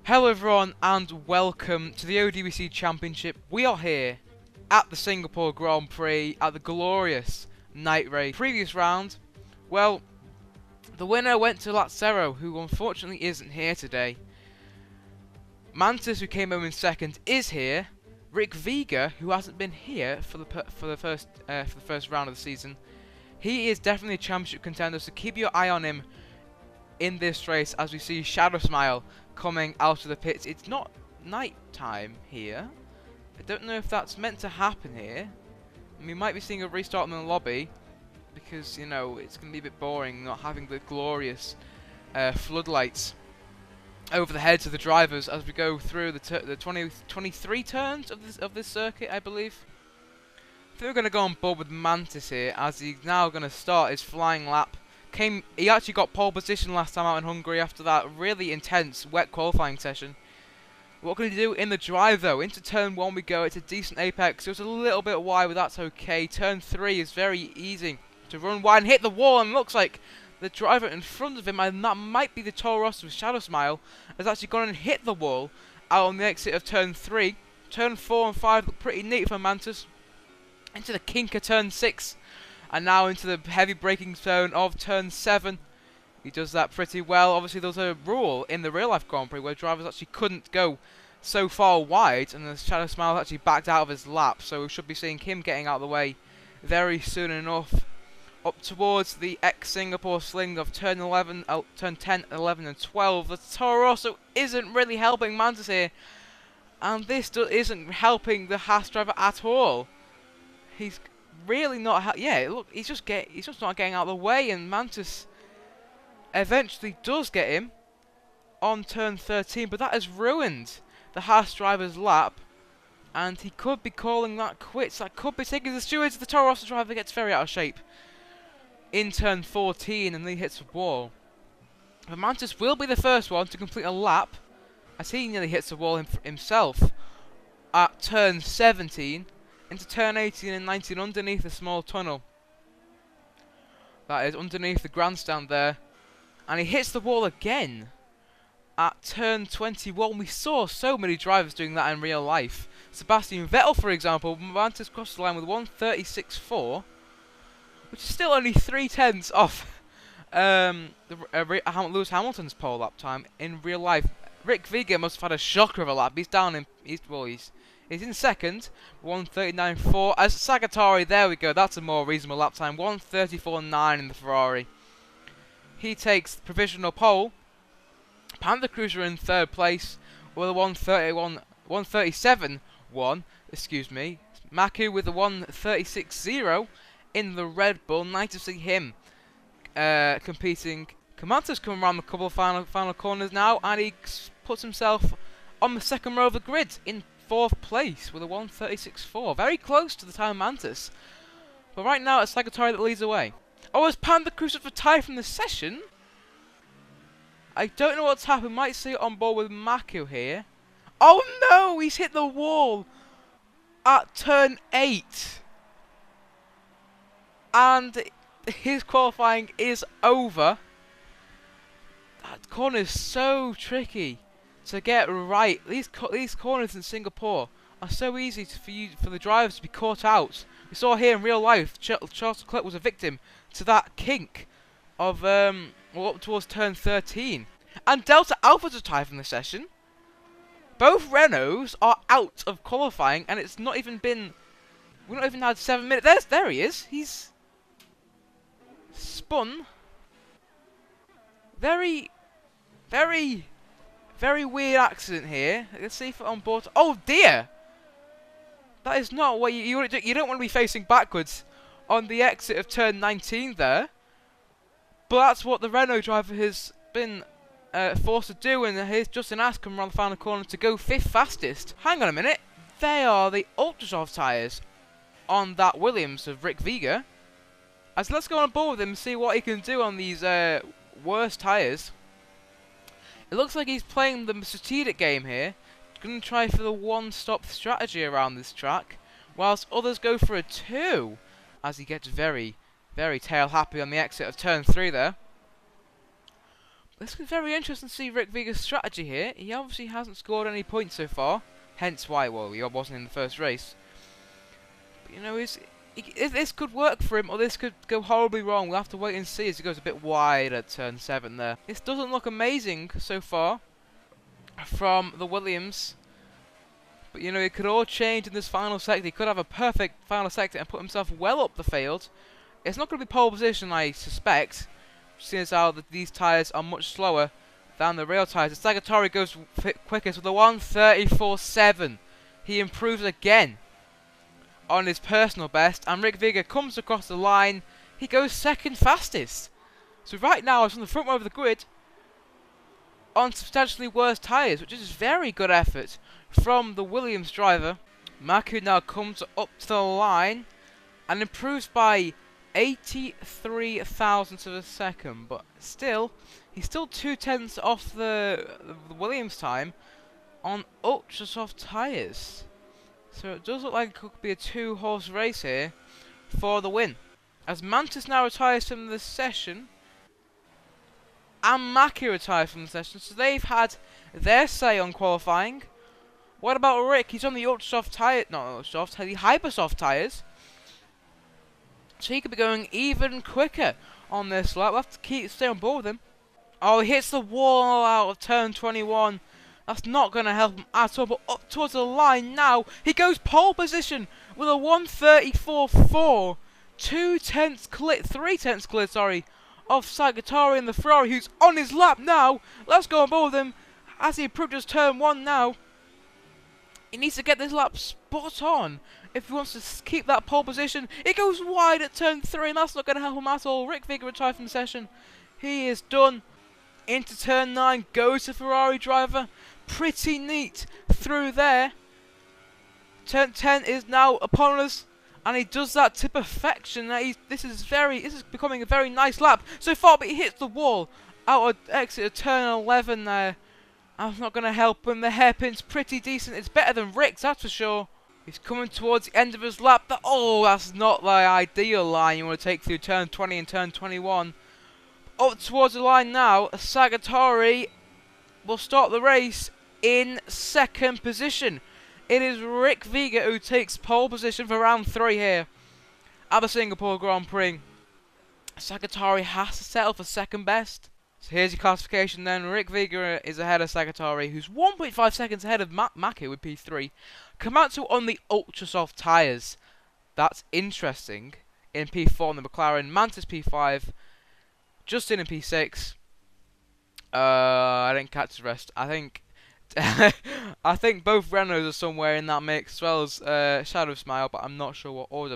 Hello everyone and welcome to the OWC Championship. We are here at the Singapore Grand Prix at the glorious night race. Previous round, well, the winner went to Lazzaro, who unfortunately isn't here today. Mantis, who came home in second, is here. Rick Vega, who hasn't been here for the first round of the season, he is definitely a championship contender. So keep your eye on him in this race as we see Shadow Smile coming out of the pits. It's not night time here. I don't know if that's meant to happen here. We might be seeing a restart in the lobby because, you know, it's going to be a bit boring not having the glorious floodlights over the heads of the drivers as we go through the 23 turns of this circuit, I believe. I think we're going to go on board with Mantis here as he's now going to start his flying lap. He actually got pole position last time out in Hungary after that really intense wet qualifying session. What can he do in the drive though? Into turn 1 we go. It's a decent apex. It was a little bit wide, but that's okay. Turn 3 is very easy to run wide and hit the wall, and looks like the driver in front of him, and that might be the Toro Rosso with Shadow Smile, has actually gone and hit the wall out on the exit of turn 3. Turn 4 and 5 look pretty neat for Mantis. Into the kinker turn 6. And now into the heavy braking zone of turn 7. He does that pretty well. Obviously, there was a rule in the real-life Grand Prix where drivers actually couldn't go so far wide, and the Shadow Smile actually backed out of his lap. So we should be seeing him getting out of the way very soon enough. Up towards the ex-Singapore sling of turn 10, 11, and 12. The Toro Rosso isn't really helping Mantis here, and this isn't helping the Haas driver at all. He's really not. Yeah, look, he's just not getting out of the way, and Mantis eventually does get him on turn 13, but that has ruined the Haas driver's lap, and he could be calling that quits. That could be taking the stewards. The Toro Rosso driver gets very out of shape in turn 14, and then he hits the wall. But Mantis will be the first one to complete a lap, as he nearly hits the wall himself at turn 17. Into turn 18 and 19 underneath the small tunnel. That is underneath the grandstand there. And he hits the wall again at turn 21. We saw so many drivers doing that in real life. Sebastian Vettel, for example, Mantis crossed the line with 1:36.4, which is still only 3/10 off Lewis Hamilton's pole lap time in real life. Rick Vega must have had a shocker of a lap. He's down in He's in second, 1:39.4. As Sagatari, there we go, that's a more reasonable lap time, 1:34.9 in the Ferrari. He takes the provisional pole. Panther Cruiser in third place with a 1:37.1, excuse me. Maku with a 1:36.0 in the Red Bull. Nice to see him competing. Kamanta's coming around a couple of final corners now, and he puts himself on the second row of the grid in 4th place with a 1:36.4. Very close to the time of Mantis. But right now it's Sagatari that leads away. Oh, has Panda Cruiser for tie from the session? I don't know what's happened. Might see it on board with Maku here. Oh no! He's hit the wall at turn 8. And his qualifying is over. That corner is so tricky to get right. These corners in Singapore are so easy for the drivers to be caught out. We saw here in real life, Charles Leclerc was a victim to that kink of up towards turn 13. And Delta Alpha's a tie from the session. Both Renaults are out of qualifying, and it's not even been. We've not even had 7 minutes. There he is. He's spun. Very weird accident here. Let's see if it's on board. Oh dear! That is not what you want to do. You don't want to be facing backwards on the exit of turn 19 there. But that's what the Renault driver has been forced to do, and here's Justin Ask coming around the final corner to go 5th fastest. Hang on a minute. They are the ultra soft tyres on that Williams of Rick Vega. So let's go on board with him and see what he can do on these worst tyres. It looks like he's playing the strategic game here. Going to try for the one-stop strategy around this track, whilst others go for a 2, as he gets very tail happy on the exit of turn 3 there. This is very interesting to see Rick Viga's strategy here. He obviously hasn't scored any points so far, hence why, well, he wasn't in the first race. But, you know, this could work for him, or this could go horribly wrong. We'll have to wait and see as he goes a bit wide at turn 7 there. This doesn't look amazing so far from the Williams. But, you know, it could all change in this final sector. He could have a perfect final sector and put himself well up the field. It's not going to be pole position, I suspect, seeing as how these tyres are much slower than the real tyres. Sagatari goes quickest with a 1:34.7. He improves again on his personal best, and Rick Viga comes across the line. He goes second fastest. So right now, it's on the front row of the grid on substantially worse tyres, which is very good effort from the Williams driver. Maku now comes up to the line and improves by 83 thousandths of a second, but still, he's still 2/10 off the Williams time on ultra soft tyres. So it does look like it could be a 2-horse race here for the win. As Mantis now retires from the session, and Maki retires from the session, so they've had their say on qualifying. What about Rick? He's on the ultra soft tyre, not ultra soft, the hyper soft tyres. So he could be going even quicker on this lap. We'll have to stay on board with him. Oh, he hits the wall out of turn 21. That's not going to help him at all. But up towards the line now, he goes pole position with a 1:34.4. 3/10 clear, sorry, of Sagatari and the Ferrari, who's on his lap now. Let's go on board with him as he approaches turn 1 now. He needs to get this lap spot on if he wants to keep that pole position. It goes wide at turn 3, and that's not going to help him at all. Rick Viga retired from the session. He is done. Into turn 9 goes the Ferrari driver. Pretty neat through there. Turn 10 is now upon us, and he does that to perfection. This is becoming a very nice lap so far, but he hits the wall out of exit of turn 11 there. I'm not going to help him. The hairpin's pretty decent. It's better than Rick's, that's for sure. He's coming towards the end of his lap. That's not the ideal line you want to take through turn 20 and turn 21. Up towards the line now, Sagatari will start the race in second position. It is Rick Viga who takes pole position for round 3 here at the Singapore Grand Prix. Sagatari has to settle for second best. So here's your classification then. Rick Viga is ahead of Sagatari, who's 1.5 seconds ahead of Maki with P3. Komatsu on the ultra soft tyres. That's interesting. In P4 on the McLaren. Mantis P5. Justin in P6. I didn't catch the rest. I think I think both Renaults are somewhere in that mix, as well as Shadow Smile, but I'm not sure what order.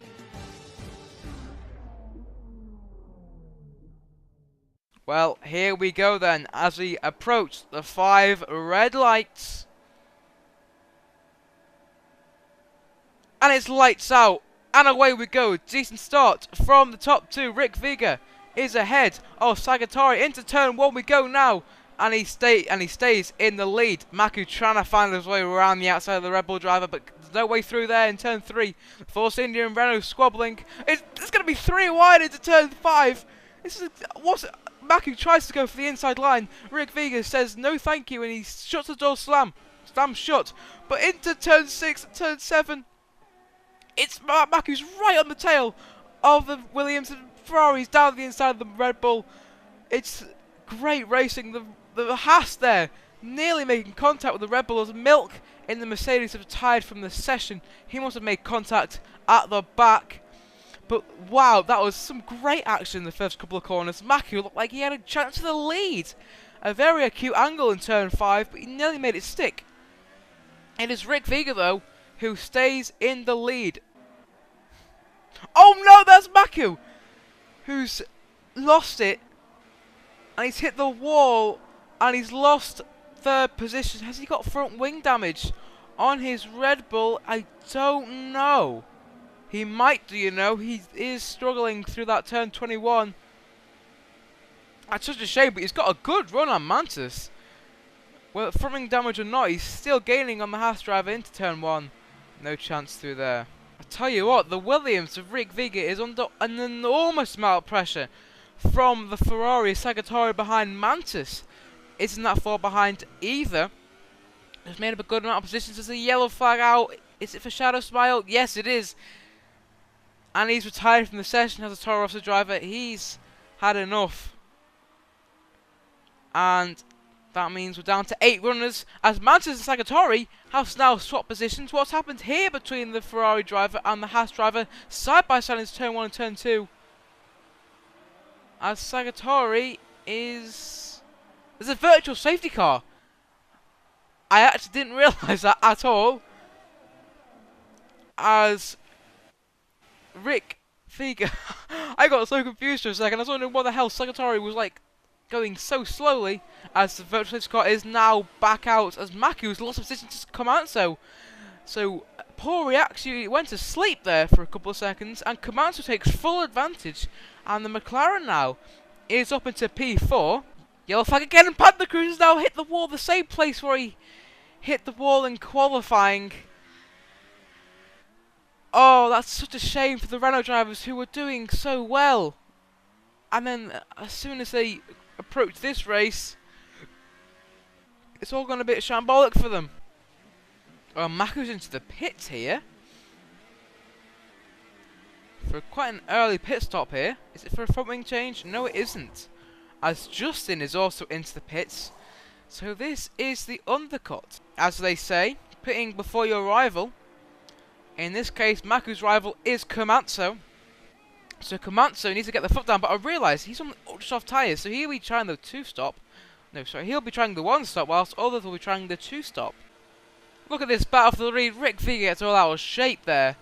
Well, here we go then, as we approach the 5 red lights. And it's lights out, and away we go. Decent start from the top 2. Rick Viga is ahead of Sagatari. Into turn 1 we go now, and he stays in the lead. Maku trying to find his way around the outside of the Red Bull driver, but there's no way through there in turn 3. Force India and Renault squabbling. It's going to be 3 wide into turn 5. Maku tries to go for the inside line. Rick Viga says no thank you, and he shuts the door slam shut. But into turn 6 and turn 7, it's Maku's right on the tail of the Williams and Ferraris down the inside of the Red Bull. It's great racing. The Haas there nearly making contact with the Red Bull as Milk in the Mercedes have retired from the session. He must have made contact at the back. But wow, that was some great action in the first couple of corners. Maku looked like he had a chance to the lead. A very acute angle in turn 5, but he nearly made it stick. It is Rick Viga though who stays in the lead. Oh no, that's Maku who's lost it, and he's hit the wall, and he's lost 3rd position. Has he got front wing damage on his Red Bull? I don't know. He might do, you know. He is struggling through that turn 21. That's such a shame, but he's got a good run on Mantis. Well, front wing damage or not, he's still gaining on the Haas driver into turn 1. No chance through there. I tell you what, the Williams of Rick Viga is under an enormous amount of pressure from the Ferrari Sagatari behind Mantis. isn't that far behind either. He's made up a good amount of positions. There's a yellow flag out. Is it for Shadow Smile? Yes, it is. And he's retired from the session as a Toro Rosso driver. He's had enough. And that means we're down to 8 runners, as Mantis and Sagatori have now swapped positions. What's happened here between the Ferrari driver and the Haas driver, side by side in turn 1 and turn 2? As Sagatori is... There's a virtual safety car. I actually didn't realise that at all. As Rick Figa... I got so confused for a second. I was wondering what the hell Sagatori was like going so slowly, as the virtual safety car is now back out, as Maku's lost position to come out. So Pori actually went to sleep there for a couple of seconds, and Komatsu takes full advantage, and the McLaren now is up into P4. Yellow flag again, and Panther Cruz has now hit the wall, the same place where he hit the wall in qualifying. Oh, that's such a shame for the Renault drivers who were doing so well. And then as soon as they approach this race, it's all gone a bit shambolic for them. Oh, Maku's into the pits here. For quite an early pit stop here. Is it for a front wing change? No, it isn't. As Justin is also into the pits. So this is the undercut. As they say, pitting before your rival. In this case, Maku's rival is Komatsu. So Komatsu needs to get the foot down, but I realise he's on the ultra soft tyres, so he'll be trying the 2-stop. No, sorry, he'll be trying the 1-stop, whilst others will be trying the 2-stop. Look at this battle for the lead. Rick Viga gets all out of shape there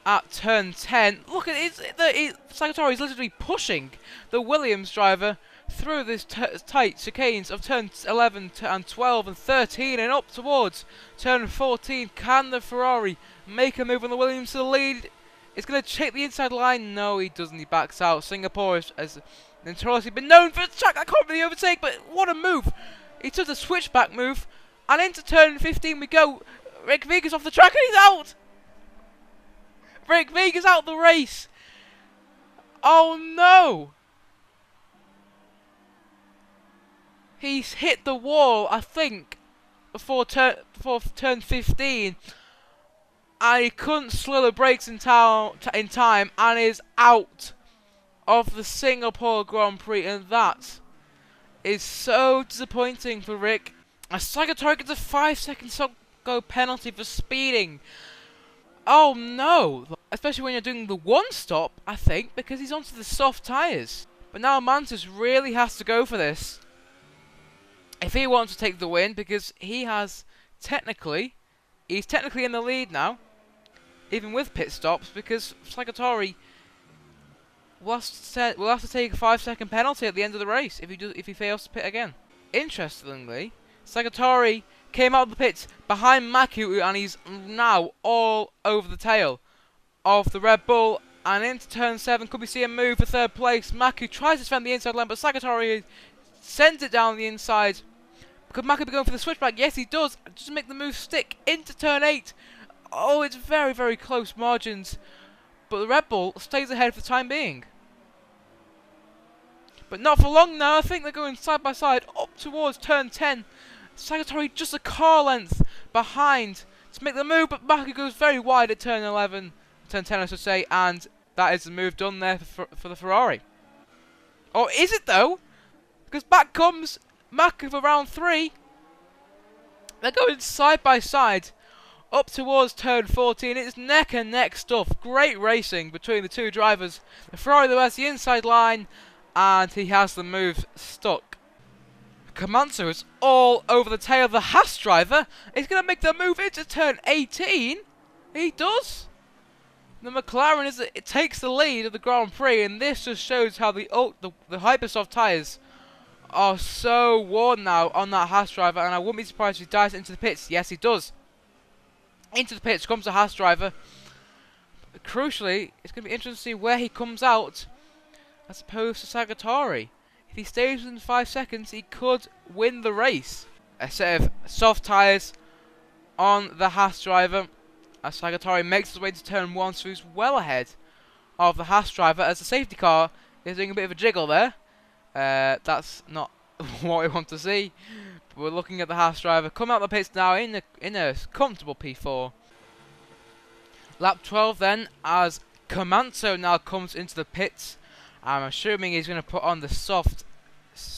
at turn 10. Look at it, Sagatori's literally pushing the Williams driver through this tight chicanes of turns 11 and 12 and 13 and up towards turn 14. Can the Ferrari make a move on the Williams to the lead? It's going to check the inside line. No, he doesn't. He backs out. Singapore has notoriously been known for its track that can't really overtake, but what a move. He took the switchback move, and into turn 15 we go. Rick Viga's off the track, and he's out. Rick Viga's out the race. Oh, no. He's hit the wall, I think, before turn 15. And he couldn't slow the brakes in time, and is out of the Singapore Grand Prix, and that is so disappointing for Rick. As Sagatori gets a 5-second go penalty for speeding. Oh no! Especially when you're doing the 1-stop, I think, because he's onto the soft tyres. But now Mantis really has to go for this if he wants to take the win, because he's technically in the lead now, even with pit stops, because Sagatori will have to take a 5-second penalty at the end of the race if he fails to pit again. Interestingly, Sagatori came out of the pits behind Maku, and he's now all over the tail of the Red Bull, and into turn 7 could we see a move for 3rd place. Maku tries to defend the inside line, but Sagatori sends it down the inside. Could Maku be going for the switchback? Yes, he does. Just make the move stick into turn 8. Oh, it's very, very close margins. But the Red Bull stays ahead for the time being. But not for long now. I think they're going side by side up towards turn 10. Sagatori just a car length behind to make the move, but Maku goes very wide at turn 11. Turn 10, I should say. And that is the move done there for the Ferrari. Or is it, though? Because back comes Maku for round 3. They're going side by side up towards turn 14. It's neck and neck stuff. Great racing between the two drivers. The Ferrari though has the inside line, and he has the move stuck. Komatsu is all over the tail of the Haas driver. He's going to make the move into turn 18. He does. The McLaren it takes the lead of the Grand Prix, and this just shows how the Hypersoft tyres are so worn now on that Haas driver, and I wouldn't be surprised if he dives into the pits. Yes, he does. Into the pits comes the Haas driver. But crucially, it's going to be interesting to see where he comes out as opposed to Sagatori. If he stays within 5 seconds, he could win the race. A set of soft tyres on the Haas driver as Sagatori makes his way to turn 1, so he's well ahead of the Haas driver as the safety car is doing a bit of a jiggle there. That's not what we want to see. But we're looking at the Haas driver come out the pits now in a comfortable P4. Lap 12 then, as Comanzo now comes into the pits. I'm assuming he's going to put on the soft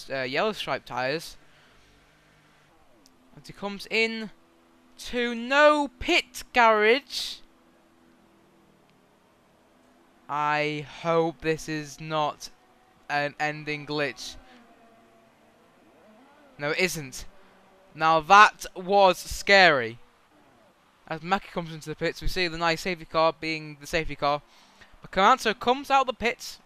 yellow stripe tyres. As he comes in to no pit garage. I hope this is not an ending glitch. No, it isn't. Now that was scary. As Mackie comes into the pits, we see the nice safety car being the safety car. But Comanzo comes out of the pits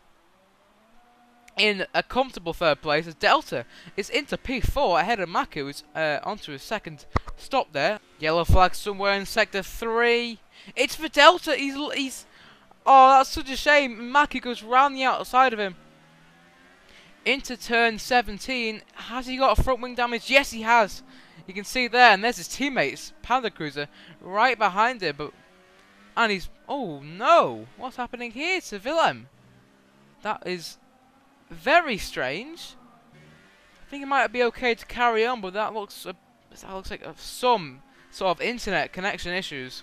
in a comfortable third place as Delta is into P4 ahead of Mackie, who's onto his second stop there. Yellow flag somewhere in sector 3. It's for Delta. He's oh, that's such a shame. Mackie goes round the outside of him into turn 17. Has he got a front wing damage? Yes, he has. You can see there, and there's his teammates, Panda Cruiser, right behind him. And he's, oh no, what's happening here to Willem? That is very strange. I think it might be okay to carry on, but that looks like some sort of internet connection issues.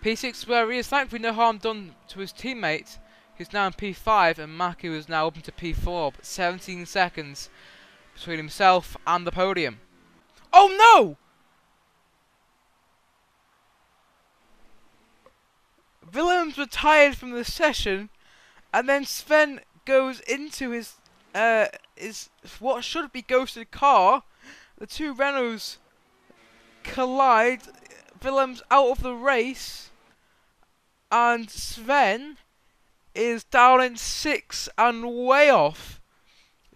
P6 where he is, thankfully no harm done to his teammate, who's now in P5, and Mackie is now up into P4, but 17 seconds between himself and the podium. Oh no! Willem's retired from the session, and then Sven goes into his what should be ghosted car. The two Renaults collide. Willem's out of the race, and Sven is down in 6 and way off.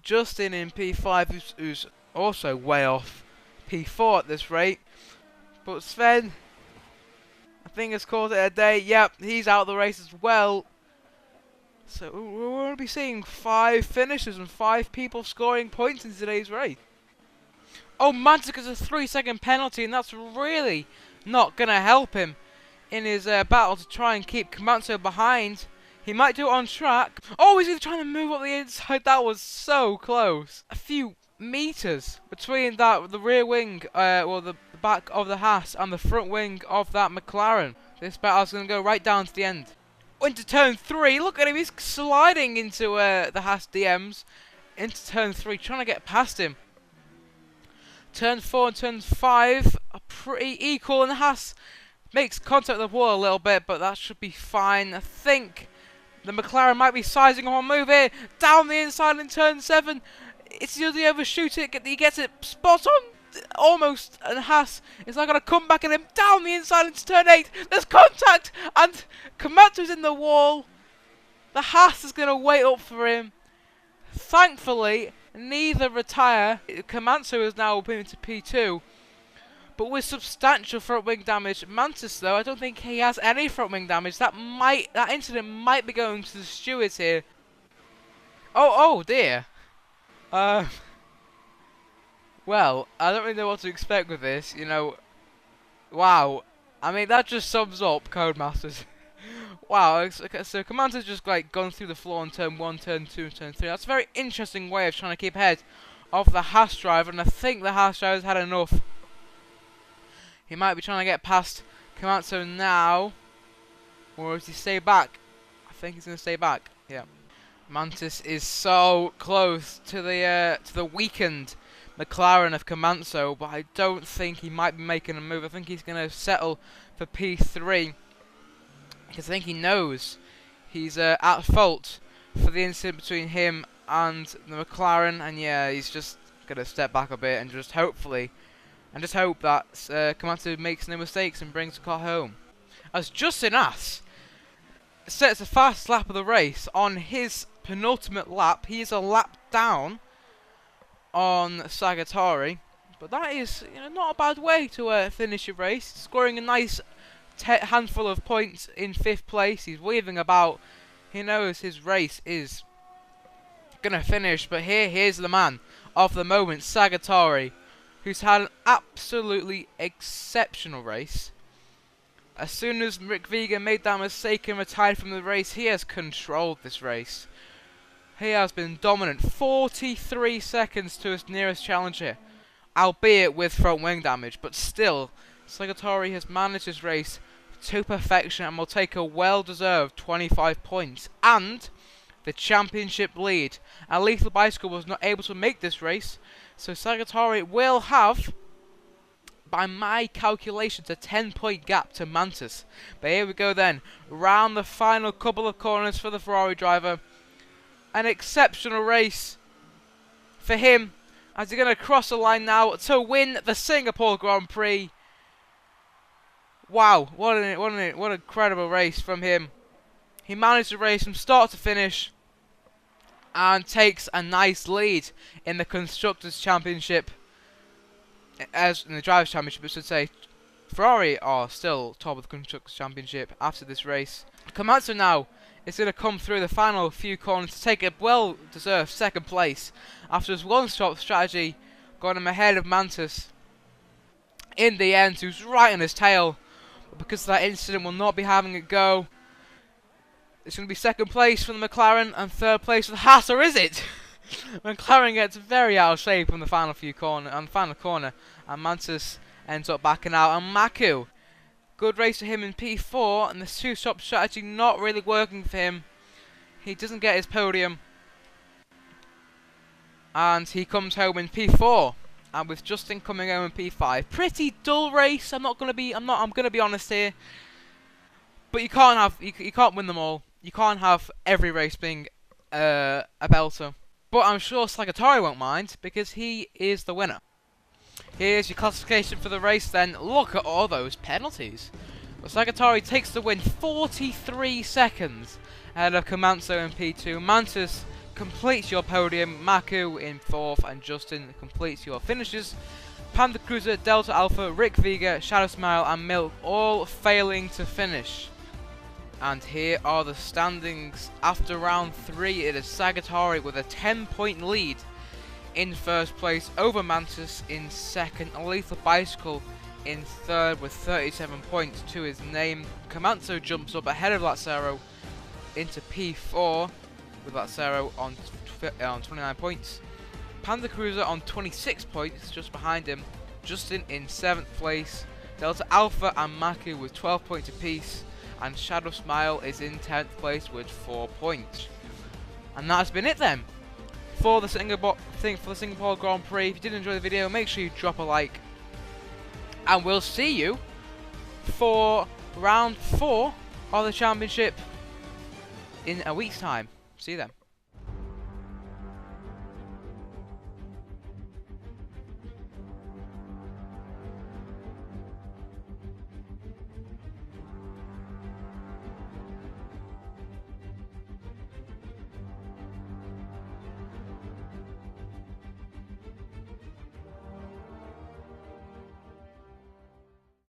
Justin in P5, who's also way off P4 at this rate. But Sven, I think, has called it a day. Yep, he's out of the race as well. So we're going to be seeing 5 finishes and 5 people scoring points in today's race. Oh, Mantic gets a 3-second penalty, and that's really not going to help him in his battle to try and keep Comanzo behind. He might do it on track. Oh, he's trying to move up the inside. That was so close. A few meters between the rear wing, or the back of the Haas and the front wing of that McLaren. This battle's going to go right down to the end. Into turn 3. Look at him. He's sliding into the Haas DMs. Into turn 3, trying to get past him. Turn 4 and turn 5 are pretty equal, and the Haas makes contact with the wall a little bit, but that should be fine. I think the McLaren might be sizing on a move here. Down the inside in turn 7. It's the other overshoot it. He gets it spot on. Almost. And Haas is now going to come back at him. Down the inside into turn 8. There's contact. And Komatsu's in the wall. The Haas is going to wait up for him. Thankfully, neither retire. Komatsu is now up into P2. But with substantial front wing damage. Mantis, though, I don't think he has any front wing damage. That incident might be going to the stewards here. Oh dear. Well, I don't really know what to expect with this. You know, wow. I mean, that just sums up Codemasters. Wow. So Commander's just like gone through the floor on turn 1, turn 2, and turn 3. That's a very interesting way of trying to keep ahead of the Haas driver, and I think the Haas driver's had enough. He might be trying to get past Komatsu now. Or does he stay back? I think he's going to stay back. Yeah. Mantis is so close to the weakened McLaren of Komatsu, but I don't think he might be making a move. I think he's going to settle for P3. Because I think he knows he's at fault for the incident between him and the McLaren. And yeah, he's just going to step back a bit and just hope that Komatsu makes no mistakes and brings the car home. As Justin Ass sets a fast lap of the race on his penultimate lap. He is a lap down on Sagatari, but that is, you know, not a bad way to finish your race. Scoring a nice handful of points in 5th place. He's weaving about. He knows his race is gonna finish, but here's the man of the moment, Sagatari, who's had an absolutely exceptional race. As soon as Rick Vega made that mistake and retired from the race, he has controlled this race. He has been dominant. 43 seconds to his nearest challenger, albeit with front wing damage, but still, Segatori has managed his race to perfection and will take a well-deserved 25 points and the championship lead. And Lethal Bicycle was not able to make this race, so Segatori will have, by my calculations, a 10-point gap to Mantis. But here we go then, round the final couple of corners for the Ferrari driver. An exceptional race for him, as he's going to cross the line now to win the Singapore Grand Prix. Wow, what an incredible race from him. He managed the race from start to finish and takes a nice lead in the Constructors' Championship. As in the Drivers' Championship, I should say. Ferrari are still top of the Constructors' Championship after this race. Komatsu now is going to come through the final few corners to take a well-deserved second place after his one-stop strategy got him ahead of Mantis. In the end, who's right on his tail, but because of that incident will not be having a go. It's going to be second place for the McLaren and third place for the Haas, or is it? McLaren gets very out of shape on the final corner, and Mantis ends up backing out. And Maku, good race for him in P4, and the two-stop strategy not really working for him. He doesn't get his podium, and he comes home in P4. And with Justin coming home in P5, pretty dull race. I'm gonna be honest here. But you can't win them all. You can't have every race being a belter. But I'm sure Segatori won't mind, because he is the winner. Here's your classification for the race then. Look at all those penalties. But Segatori takes the win, 43 seconds ahead of Komatsu in P2. Mantis completes your podium, Maku in 4th, and Justin completes your finishes. Panda Cruiser, Delta Alpha, Rick Vega, Shadow Smile, and Milk all failing to finish. And here are the standings after round 3. It is Segatori with a 10-point lead in first place over Mantis in second, and Lethal Bicycle in third with 37 points to his name. Komatsu jumps up ahead of Lazzaro into P4 with Lazzaro on 29 points. Panda Cruiser on 26 points, just behind him. Justin in 7th place. Delta Alpha and Maku with 12 points apiece. And Shadow Smile is in 10th place with 4 points. And that's been it then for the Singapore Grand Prix. If you did enjoy the video, make sure you drop a like. And we'll see you for round 4 of the championship in a week's time. See you then.